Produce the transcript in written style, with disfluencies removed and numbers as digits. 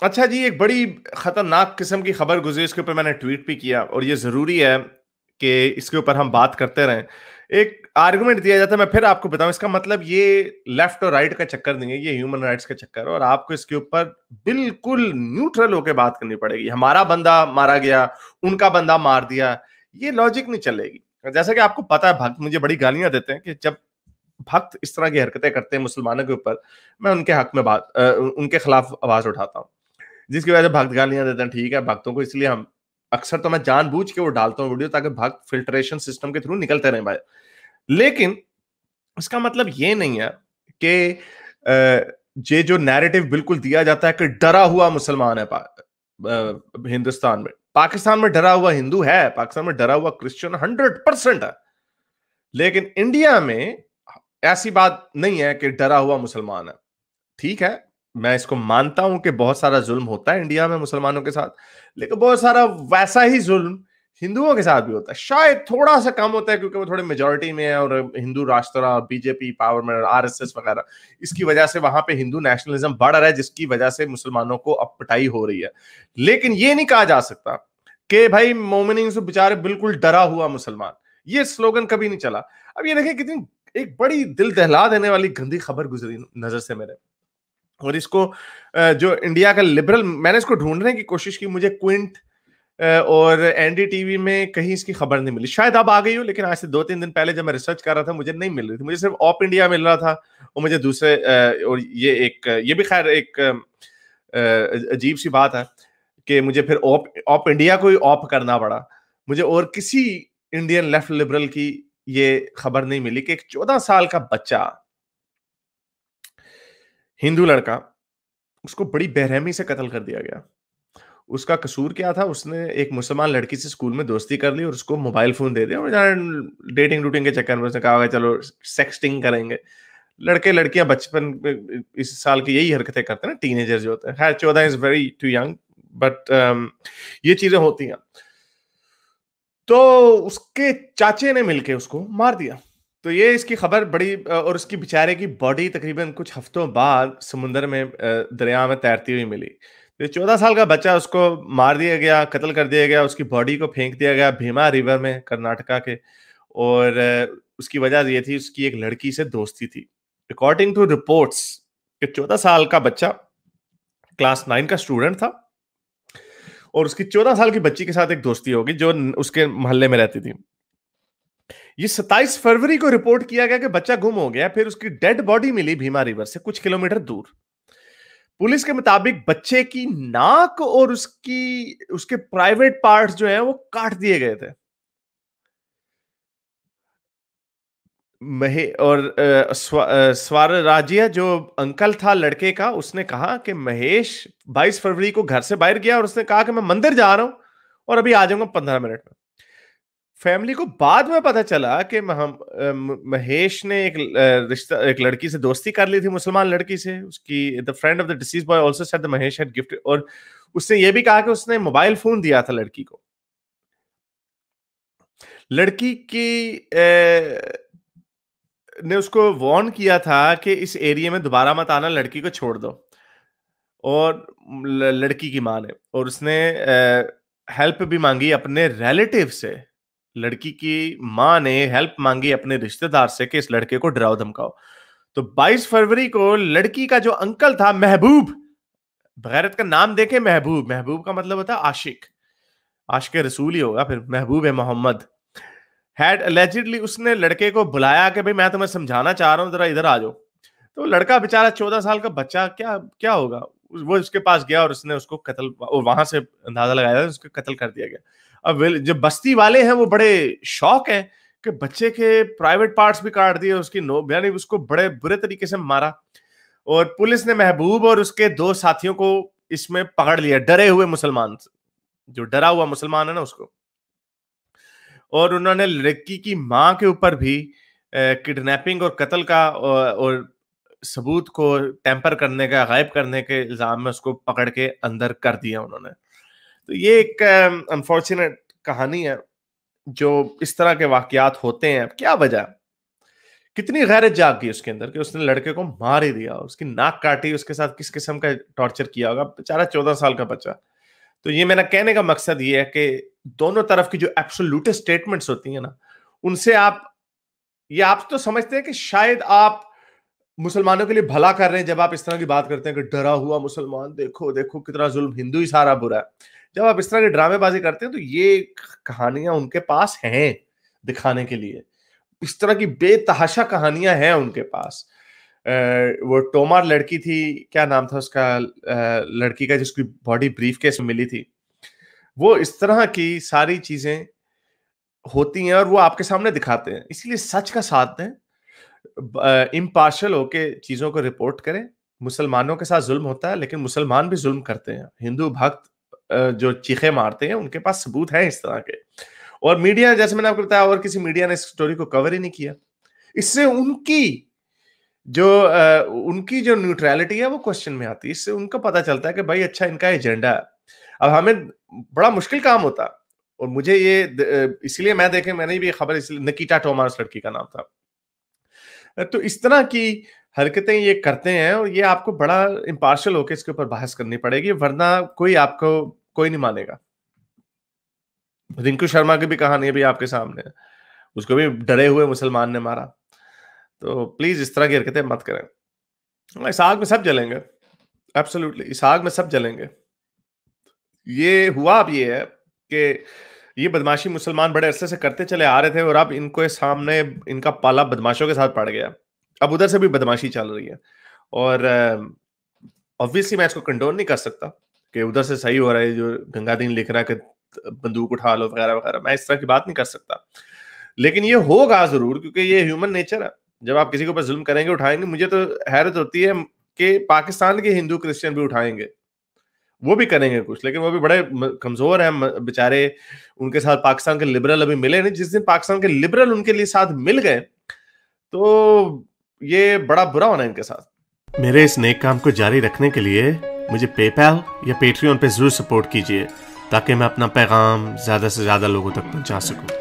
अच्छा जी, एक बड़ी खतरनाक किस्म की खबर गुजरी, इसके ऊपर मैंने ट्वीट भी किया और ये जरूरी है कि इसके ऊपर हम बात करते रहें। एक आर्गुमेंट दिया जाता है, मैं फिर आपको बताऊं, इसका मतलब ये लेफ्ट और राइट का चक्कर नहीं है, ये ह्यूमन राइट्स का चक्कर है और आपको इसके ऊपर बिल्कुल न्यूट्रल होकर बात करनी पड़ेगी। हमारा बंदा मारा गया, उनका बंदा मार दिया, ये लॉजिक नहीं चलेगी। जैसा कि आपको पता है, भक्त मुझे बड़ी गालियां देते हैं कि जब भक्त इस तरह की हरकतें करते हैं मुसलमानों के ऊपर, मैं उनके हक में उनके खिलाफ आवाज उठाता हूँ, जिसकी वजह से भक्त गालियां देते हैं। ठीक है, भक्तों को इसलिए हम अक्सर तो मैं जानबूझ के वो डालता हूँ वीडियो, ताकि भक्त फिल्ट्रेशन सिस्टम के थ्रू निकलते रहे भाई। लेकिन इसका मतलब ये नहीं है कि ये जो नैरेटिव बिल्कुल दिया जाता है कि डरा हुआ मुसलमान है हिंदुस्तान में, पाकिस्तान में डरा हुआ हिंदू है, पाकिस्तान में डरा हुआ क्रिश्चियन 100% है, लेकिन इंडिया में ऐसी बात नहीं है कि डरा हुआ मुसलमान है। ठीक है, मैं इसको मानता हूं कि बहुत सारा जुल्म होता है इंडिया में मुसलमानों के साथ, लेकिन बहुत सारा वैसा ही जुल्म हिंदुओं के साथ भी होता है। शायद थोड़ा सा कम होता है क्योंकि वो थोड़े मेजोरिटी में है और हिंदू राष्ट्र, बीजेपी पावर में, आरएसएस वगैरह, इसकी वजह से वहां पे हिंदू नेशनलिज्म बढ़ रहा है, जिसकी वजह से मुसलमानों को अब पिटाई हो रही है। लेकिन ये नहीं कहा जा सकता कि भाई मोमिनीन से बेचारे बिल्कुल डरा हुआ मुसलमान, ये स्लोगन कभी नहीं चला। अब ये देखें कितनी एक बड़ी दिल दहला देने वाली गंदी खबर गुजरी नजर से मेरे, और इसको जो इंडिया का लिबरल, मैंने इसको ढूंढने की कोशिश की, मुझे क्विंट और एनडीटीवी में कहीं इसकी खबर नहीं मिली। शायद अब आ गई हो, लेकिन आज से 2-3 दिन पहले जब मैं रिसर्च कर रहा था मुझे नहीं मिल रही थी। मुझे सिर्फ ऑप इंडिया मिल रहा था, और मुझे दूसरे और ये भी खैर एक अजीब सी बात है कि मुझे फिर ऑप ऑप इंडिया को ही ऑप करना पड़ा। मुझे और किसी इंडियन लेफ्ट लिबरल की ये खबर नहीं मिली कि एक 14 साल का बच्चा, हिंदू लड़का, उसको बड़ी बेरहमी से कत्ल कर दिया गया। उसका कसूर क्या था? उसने एक मुसलमान लड़की से स्कूल में दोस्ती कर ली और उसको मोबाइल फोन दे दिया, और डेटिंग डूटिंग के चक्कर में उसने कहा चलो सेक्सटिंग करेंगे। लड़के लड़कियां बचपन में इस साल की यही हरकतें करते हैं ना, टीनेजर जो होते हैं। खैर 14 is very too young, but ये चीजें होती हैं। तो उसके चाचे ने मिलके उसको मार दिया। तो ये इसकी खबर बड़ी, और उसकी बेचारे की बॉडी तकरीबन कुछ हफ्तों बाद समुंदर में दरिया में तैरती हुई मिली। तो 14 साल का बच्चा, उसको मार दिया गया, कत्ल कर दिया गया, उसकी बॉडी को फेंक दिया गया भीमा रिवर में, कर्नाटका के। और उसकी वजह ये थी, उसकी एक लड़की से दोस्ती थी। अकॉर्डिंग टू रिपोर्ट्स, 14 साल का बच्चा क्लास 9 का स्टूडेंट था और उसकी 14 साल की बच्ची के साथ एक दोस्ती होगी जो उसके मोहल्ले में रहती थी। ये 27 फरवरी को रिपोर्ट किया गया कि बच्चा गुम हो गया। फिर उसकी डेड बॉडी मिली भीमा रिवर से कुछ किलोमीटर दूर। पुलिस के मुताबिक बच्चे की नाक और उसके प्राइवेट पार्ट्स जो है वो काट दिए गए थे। महे और स्वर राज्य जो अंकल था लड़के का, उसने कहा कि महेश 22 फरवरी को घर से बाहर गया और उसने कहा कि मैं मंदिर जा रहा हूं और अभी आ जाऊंगा 15 मिनट में। फैमिली को बाद में पता चला कि महेश ने एक लड़की से दोस्ती कर ली थी, मुसलमान लड़की से। उसकी the friend of the disease boy also said the Mahesh had gifted, और उसने ये भी कहा कि उसने मोबाइल फोन दिया था लड़की को। लड़की की ने उसको वार्न किया था कि इस एरिया में दोबारा मत आना, लड़की को छोड़ दो। और लड़की की मां ने, और उसने हेल्प भी मांगी अपने रिलेटिव से। लड़की की मां ने हेल्प मांगी अपने रिश्तेदार से कि इस लड़के को डराओ धमकाओ। तो 22 फरवरी को लड़की का जो अंकल था महबूब, बगैरत का नाम देखे, महबूब, महबूब का मतलब होता है आशिक, आशिक रसूल ही होगा फिर, महबूब है मोहम्मद, हैड अलेजिडली, उसने लड़के को बुलाया कि भाई मैं तुम्हें समझाना चाह रहा हूं, जरा इधर आ जाओ। तो लड़का बेचारा 14 साल का बच्चा, क्या क्या होगा, वो उसके पास गया और उसने उसको कत्ल, और वहां से अंदाजा लगाया उसको कत्ल कर दिया गया। अब जो बस्ती वाले हैं वो बड़े शौक है कि बच्चे के प्राइवेट पार्ट्स भी काट दिए, उसकी नो, यानी उसको बड़े बुरे तरीके से मारा। और पुलिस ने महबूब और उसके 2 साथियों को इसमें पकड़ लिया, डरे हुए मुसलमान, जो डरा हुआ मुसलमान है ना उसको। और उन्होंने लड़की की मां के ऊपर भी किडनैपिंग और कत्ल का और सबूत को टेम्पर करने का, गायब करने के इल्जाम में उसको पकड़ के अंदर कर दिया उन्होंने। तो ये एक अनफॉर्चुनेट कहानी है, जो इस तरह के वाकयात होते हैं। क्या वजह? कितनी गैरत जाग गई उसके अंदर कि उसने लड़के को मार ही दिया, उसकी नाक काटी, उसके साथ किस किस्म का टॉर्चर किया होगा, बेचारा 14 साल का बच्चा। तो ये मेरा कहने का मकसद ये है कि दोनों तरफ की जो एब्सोल्यूट स्टेटमेंट्स होती है ना, उनसे आप तो समझते हैं कि शायद आप मुसलमानों के लिए भला कर रहे हैं जब आप इस तरह की बात करते हैं कि डरा हुआ मुसलमान, देखो देखो कितना जुल्म, हिंदू ही सारा बुरा है। जब आप इस तरह की ड्रामेबाजी करते हैं तो ये कहानियां उनके पास हैं दिखाने के लिए, इस तरह की बेतहाशा कहानियां हैं उनके पास। वो टोमार लड़की थी, क्या नाम था उसका, लड़की का जिसकी बॉडी ब्रीफ केस में मिली थी, वो इस तरह की सारी चीजें होती हैं और वो आपके सामने दिखाते हैं। इसलिए सच का साथ दें, इम्पार्शियल होके चीजों को रिपोर्ट करें। मुसलमानों के साथ जुल्म होता है, लेकिन मुसलमान भी जुल्म करते हैं। हिंदू भक्त जो चीखे मारते हैं, उनके पास सबूत है इस तरह के। और मीडिया, जैसे मैंने आपको बताया, और किसी मीडिया ने इस स्टोरी को कवर ही नहीं किया। इससे उनकी जो न्यूट्रलिटी है वो क्वेश्चन में आती है। इससे उनको पता चलता है कि भाई अच्छा, इनका एजेंडा है। अब हमें बड़ा मुश्किल काम होता, और मुझे ये इसलिए मैंने भी खबर, इसलिए निकिता टोमार उस लड़की का नाम था। तो इस तरह की हरकतें ये करते हैं, और ये आपको बड़ा इम्पार्शियल होकर इसके ऊपर बहस करनी पड़ेगी, वरना कोई नहीं मानेगा। रिंकू शर्मा की भी कहानी अभी आपके सामने है, उसको भी डरे हुए मुसलमान ने मारा। तो प्लीज इस तरह की हरकतें मत करें। इस आग में सब जलेंगे, एब्सोल्युटली इस आग में सब जलेंगे। ये हुआ अब ये है कि ये बदमाशी मुसलमान बड़े अरसे से करते चले आ रहे थे, और अब इनको सामने इनका पाला बदमाशों के साथ पड़ गया। अब उधर से भी बदमाशी चल रही है, और ऑब्वियसली मैं इसको कंडोन नहीं कर सकता कि उधर से सही हो रहा है, जो गंगादीन लिख रहा है कि बंदूक उठा लो वगैरह वगैरह। मैं इस तरह की बात नहीं कर सकता, लेकिन ये होगा जरूर, क्योंकि ये ह्यूमन नेचर है। जब आप किसी के ऊपर जुल्म करेंगे, उठाएंगे। मुझे तो हैरत होती है कि पाकिस्तान के हिंदू क्रिश्चियन भी उठाएंगे, वो भी करेंगे कुछ, लेकिन वो भी बड़े कमजोर हैं बेचारे। उनके साथ पाकिस्तान के लिबरल अभी मिले नहीं। जिस दिन पाकिस्तान के लिबरल उनके लिए साथ मिल गए, तो ये बड़ा बुरा होना है इनके साथ। मेरे इस नेक काम को जारी रखने के लिए मुझे पेपैल या पेट्रियन पे जरूर सपोर्ट कीजिए, ताकि मैं अपना पैगाम ज्यादा से ज्यादा लोगों तक पहुंचा सकूं।